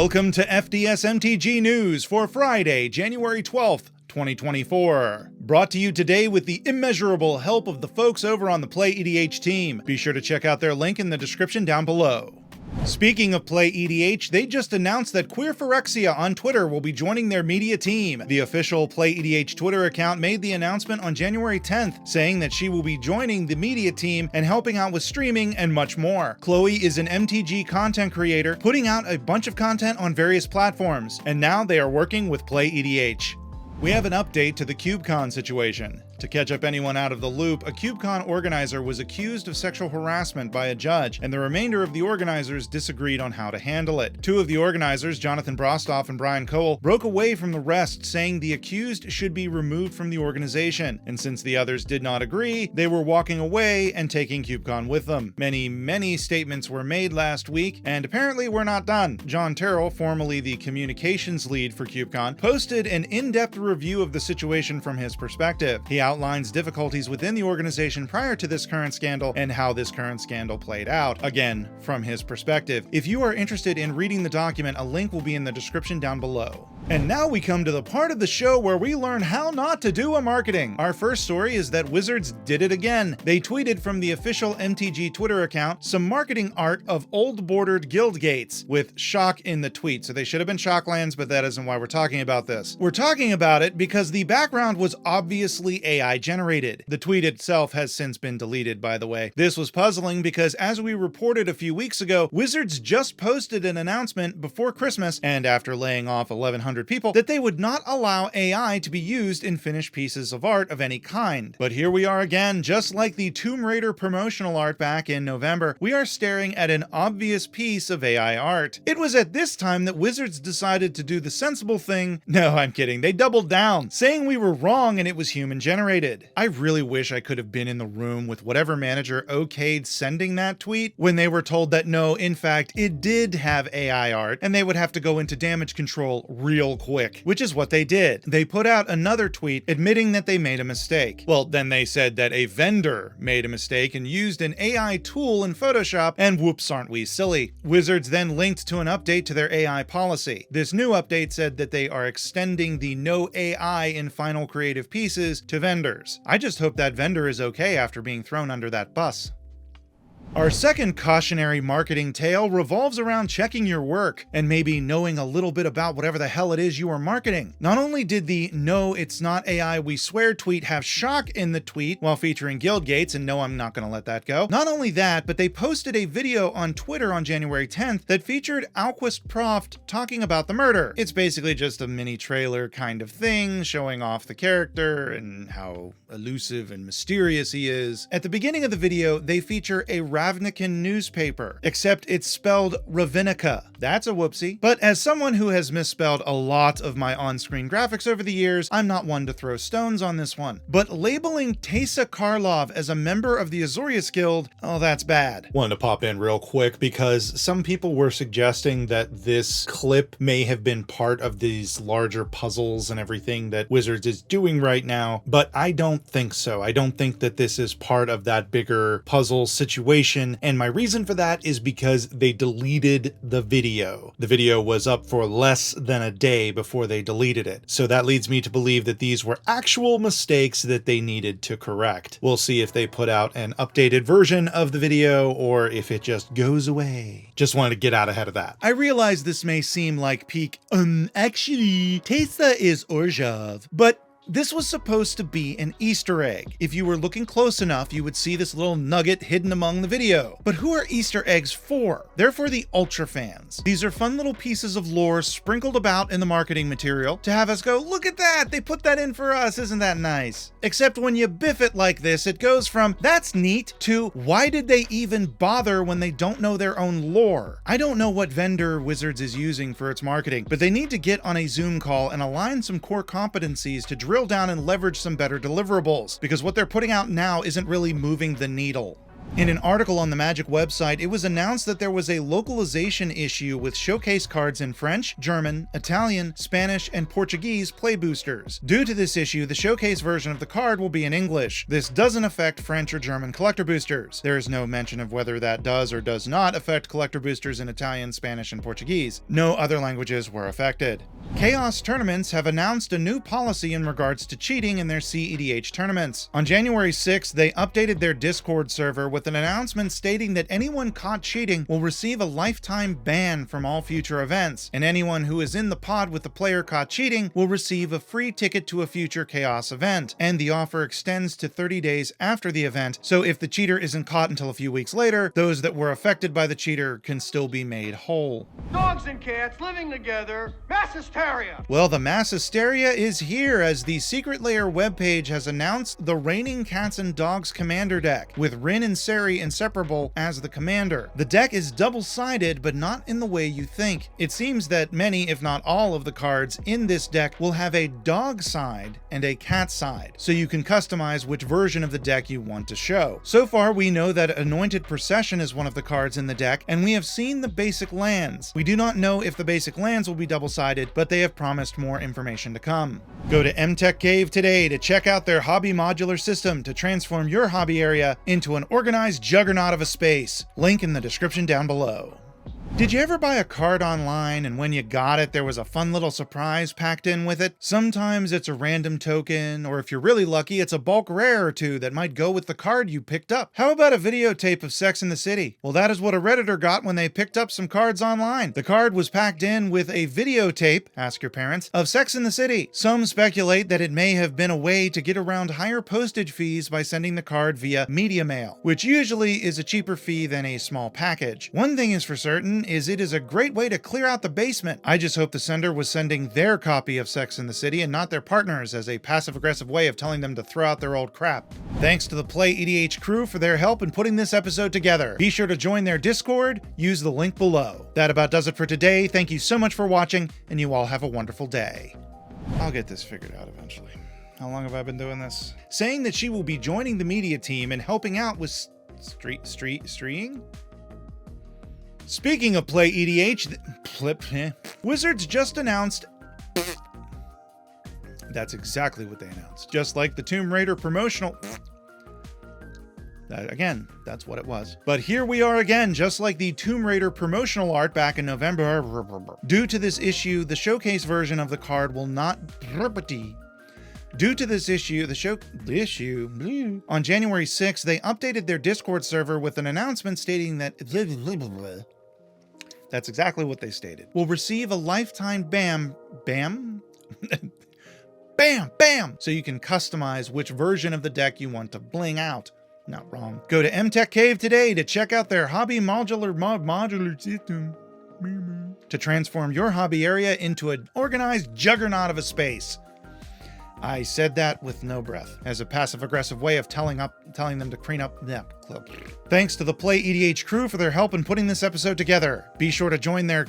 Welcome to FDS MTG News for Friday, January 12th, 2024. Brought to you today with the immeasurable help of the folks over on the PlayEDH team. Be sure to check out their link in the description down below. Speaking of PlayEDH, they just announced that Queerphorexia on Twitter will be joining their media team. The official PlayEDH Twitter account made the announcement on January 10th, saying that she will be joining the media team and helping out with streaming and much more. Chloe is an MTG content creator, putting out a bunch of content on various platforms, and now they are working with PlayEDH. We have an update to the CubecCon situation. To catch up anyone out of the loop, a CubecCon organizer was accused of sexual harassment by a judge, and the remainder of the organizers disagreed on how to handle it. Two of the organizers, Jonathan Brostoff and Brian Cole, broke away from the rest, saying the accused should be removed from the organization, and since the others did not agree, they were walking away and taking CubecCon with them. Many statements were made last week, and apparently we're not done. John Terrell, formerly the communications lead for CubecCon, posted an in-depth review of the situation from his perspective. He outlines difficulties within the organization prior to this current scandal and how this current scandal played out, again, from his perspective. If you are interested in reading the document, a link will be in the description down below. And now we come to the part of the show where we learn how not to do a marketing. Our first story is that Wizards did it again. They tweeted from the official MTG Twitter account some marketing art of old bordered guild gates, with shock in the tweet. So they should have been Shocklands, but that isn't why we're talking about this. We're talking about it because the background was obviously AI generated. The tweet itself has since been deleted, by the way. This was puzzling because, as we reported a few weeks ago, Wizards just posted an announcement before Christmas, and after laying off 1,100 people, that they would not allow AI to be used in finished pieces of art of any kind. But here we are again, just like the Tomb Raider promotional art back in November, we are staring at an obvious piece of AI art. It was at this time that Wizards decided to do the sensible thing. No, I'm kidding. They doubled down, saying we were wrong and it was human generated. I really wish I could have been in the room with whatever manager okayed sending that tweet when they were told that no, in fact, it did have AI art and they would have to go into damage control real quick, which is what they did. They put out another tweet admitting that they made a mistake. Well, then they said that a vendor made a mistake and used an AI tool in Photoshop, and whoops, aren't we silly. Wizards then linked to an update to their AI policy. This new update said that they are extending the no AI in final creative pieces to vendors. I just hope that vendor is okay after being thrown under that bus. Our second cautionary marketing tale revolves around checking your work and maybe knowing a little bit about whatever the hell it is you are marketing. Not only did the "No, it's not AI, we swear" tweet have shock in the tweet while featuring guild gates, and no, I'm not going to let that go. Not only that, but they posted a video on Twitter on January 10th that featured Alquist Proft talking about the murder. It's basically just a mini trailer kind of thing, showing off the character and how elusive and mysterious he is. At the beginning of the video, they feature a Ravinica newspaper, except it's spelled Ravinica. That's a whoopsie. But as someone who has misspelled a lot of my on-screen graphics over the years, I'm not one to throw stones on this one. But labeling Teysa Karlov as a member of the Azorius Guild, oh, that's bad. Wanted to pop in real quick because some people were suggesting that this clip may have been part of these larger puzzles and everything that Wizards is doing right now, but I don't think so. I don't think that this is part of that bigger puzzle situation. And my reason for that is because they deleted the video. The video was up for less than a day before they deleted it. So that leads me to believe that these were actual mistakes that they needed to correct. We'll see if they put out an updated version of the video or if it just goes away. Just wanted to get out ahead of that. I realize this may seem like peak, actually, Teysa is Orzhov, but this was supposed to be an Easter egg. If you were looking close enough, you would see this little nugget hidden among the video. But who are Easter eggs for? They're for the Ultra fans. These are fun little pieces of lore sprinkled about in the marketing material to have us go, look at that, they put that in for us, isn't that nice? Except when you biff it like this, it goes from, that's neat, to why did they even bother when they don't know their own lore? I don't know what vendor Wizards is using for its marketing, but they need to get on a Zoom call and align some core competencies to drill down and leverage some better deliverables, because what they're putting out now isn't really moving the needle. In an article on the Magic website, it was announced that there was a localization issue with showcase cards in French, German, Italian, Spanish, and Portuguese play boosters. Due to this issue, the showcase version of the card will be in English. This doesn't affect French or German collector boosters. There is no mention of whether that does or does not affect collector boosters in Italian, Spanish, and Portuguese. No other languages were affected. Chaos Tournaments have announced a new policy in regards to cheating in their CEDH tournaments. On January 6th, they updated their Discord server with an announcement stating that anyone caught cheating will receive a lifetime ban from all future events, and anyone who is in the pod with the player caught cheating will receive a free ticket to a future Chaos event, and the offer extends to 30 days after the event, so if the cheater isn't caught until a few weeks later, those that were affected by the cheater can still be made whole. Dogs and cats living together, mass hysteria! Well, the mass hysteria is here as the Secret Lair webpage has announced the Reigning Cats and Dogs Commander deck, with Rin and Seri inseparable as the commander. The deck is double-sided, but not in the way you think. It seems that many, if not all, of the cards in this deck will have a dog side and a cat side, so you can customize which version of the deck you want to show. So far, we know that Anointed Procession is one of the cards in the deck, and we have seen the basic lands. We do not know if the basic lands will be double-sided, but they have promised more information to come. Go to MTech Cave today to check out their hobby modular system to transform your hobby area into an organized juggernaut of a space. Link in the description down below. Did you ever buy a card online and when you got it, there was a fun little surprise packed in with it? Sometimes it's a random token, or if you're really lucky, it's a bulk rare or two that might go with the card you picked up. How about a videotape of Sex and the City? Well, that is what a Redditor got when they picked up some cards online. The card was packed in with a videotape, ask your parents, of Sex and the City. Some speculate that it may have been a way to get around higher postage fees by sending the card via media mail, which usually is a cheaper fee than a small package. One thing is for certain is it is a great way to clear out the basement. I just hope the sender was sending their copy of Sex and the City and not their partners as a passive-aggressive way of telling them to throw out their old crap. Thanks to the PlayEDH crew for their help in putting this episode together. Be sure to join their Discord, use the link below. That about does it for today. Thank you so much for watching, and you all have a wonderful day. I'll get this figured out eventually. How long have I been doing this? Saying that she will be joining the media team and helping out with streeing? Speaking of PlayEDH, Wizards just announced... That's exactly what they announced. Just like the Tomb Raider promotional... Again, that's what it was. But here we are again, just like the Tomb Raider promotional art back in November. Due to this issue, the showcase version of the card will not... Due to this issue, on January 6th, they updated their Discord server with an announcement stating that... That's exactly what they stated. Will receive a lifetime bam, so you can customize which version of the deck you want to bling out. Not wrong. Go to MTech Cave today to check out their hobby modular system to transform your hobby area into an organized juggernaut of a space. I said that with no breath, as a passive-aggressive way of telling them to clean up that club. Thanks to the PlayEDH crew for their help in putting this episode together. Be sure to join their